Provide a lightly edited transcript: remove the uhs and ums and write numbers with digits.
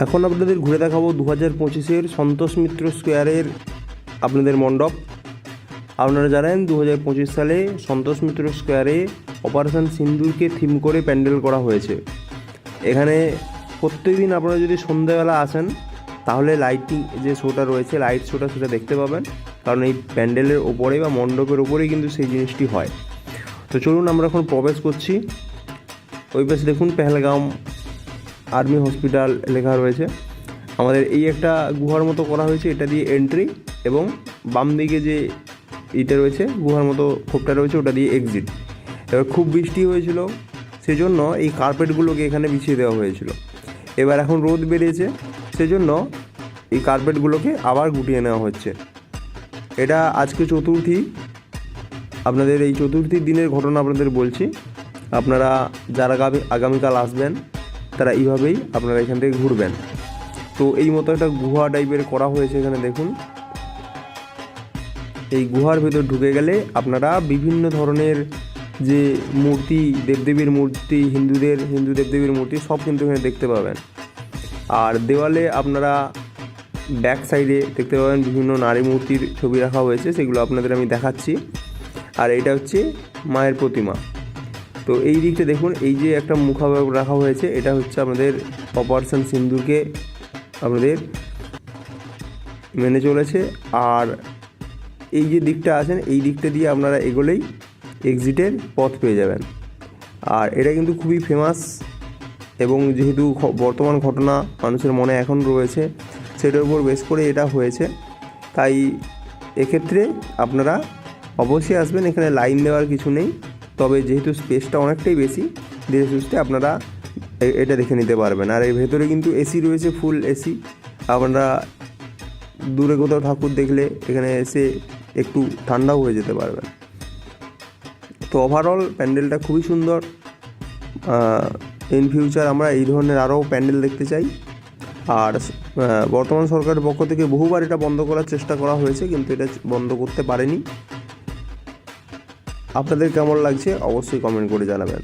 এখন আপনাদের ঘুরে দেখাবো 2025-এর সন্তোষ মিত্র স্কোয়ারের আপনাদের মণ্ডপ। আপনারা জানেন 2025 সালে সন্তোষ মিত্র স্কোয়ারে অপারেশন সিন্দুরকে থিম করে প্যান্ডেল করা হয়েছে। এখানে প্রত্যেকদিন আপনারা যদি সন্ধ্যাবেলা আসেন তাহলে লাইটিং যে শোটা রয়েছে, লাইট শোটা, সেটা দেখতে পাবেন, কারণ এই প্যান্ডেলের ওপরে বা মণ্ডপের ওপরেই কিন্তু সেই জিনিসটি হয়। তো চলুন আমরা এখন প্রবেশ করছি। ওই পাশে দেখুন পেহেলগাঁও আর্মি হসপিটাল লেখা রয়েছে। আমাদের এই একটা গুহার মতো করা হয়েছে, এটা দিয়ে এন্ট্রি, এবং বাম দিকে যে এটা রয়েছে গুহার মতো খোপটা রয়েছে ওটা দিয়ে এক্সিট। এবার খুব বৃষ্টি হয়েছিল, সেজন্য এই কার্পেটগুলোকে এখানে বিছিয়ে দেওয়া হয়েছিল। এবার এখন রোদ বেরিয়েছে, সেজন্য এই কার্পেটগুলোকে আবার গুটিয়ে নেওয়া হচ্ছে। এটা আজকে চতুর্থী, আপনাদের এই চতুর্থীর দিনের ঘটনা আপনাদের বলছি। আপনারা যারা আগামীকাল আসবেন তারা এইভাবেই আপনারা এখান থেকে ঘুরবেন। তো এই মতো একটা গুহা টাইপের করা হয়েছে এখানে দেখুন। এই গুহার ভেতর ঢুকে গেলে আপনারা বিভিন্ন ধরনের যে মূর্তি, দেবদেবীর মূর্তি, হিন্দু দেবদেবীর মূর্তি সব কিন্তু এখানে দেখতে পাবেন। আর দেওয়ালে আপনারা ব্যাক সাইডে দেখতে পাবেন বিভিন্ন নারী মূর্তির ছবি রাখা হয়েছে, সেগুলো আপনাদের আমি দেখাচ্ছি। আর এটা হচ্ছে মায়ের প্রতিমা। তো এই দিকটা দেখুন, এই যে একটা মুখাবয়ব রাখা হয়েছে, এটা হচ্ছে আমাদের অপারেশন সিন্দুরকে আপনাদের মেনে চলেছে। আর এই যে দিকটা আছেন, এই দিকটা দিয়ে আপনারা এগোলেই এক্সিটের পথ পেয়ে যাবেন। আর এটা কিন্তু খুবই ফেমাস, এবং যেহেতু বর্তমান ঘটনা মানুষের মনে এখন রয়েছে, সেটার উপর বেস করে এটা হয়েছে, তাই এক্ষেত্রে আপনারা অবশ্যই আসবেন। এখানে লাইন দেওয়ার কিছু নেই, তবে যেহেতু স্পেসটা অনেকটাই বেশি, ধীরে সুস্থে আপনারা এটা দেখে নিতে পারবেন। আর এর ভেতরে কিন্তু এসি রয়েছে, ফুল এসি। আপনারা দূরে কোথাও ঠাকুর দেখলে এখানে এসে একটু ঠান্ডাও হয়ে যেতে পারবেন। তো ওভারঅল প্যান্ডেলটা খুবই সুন্দর। ইন ফিউচার আমরা এই ধরনের আরও প্যান্ডেল দেখতে চাই। আর বর্তমান সরকারের পক্ষ থেকে বহুবার এটা বন্ধ করার চেষ্টা করা হয়েছে, কিন্তু এটা বন্ধ করতে পারেনি। আপনাদের কেমন লাগছে অবশ্যই কমেন্ট করে জানাবেন।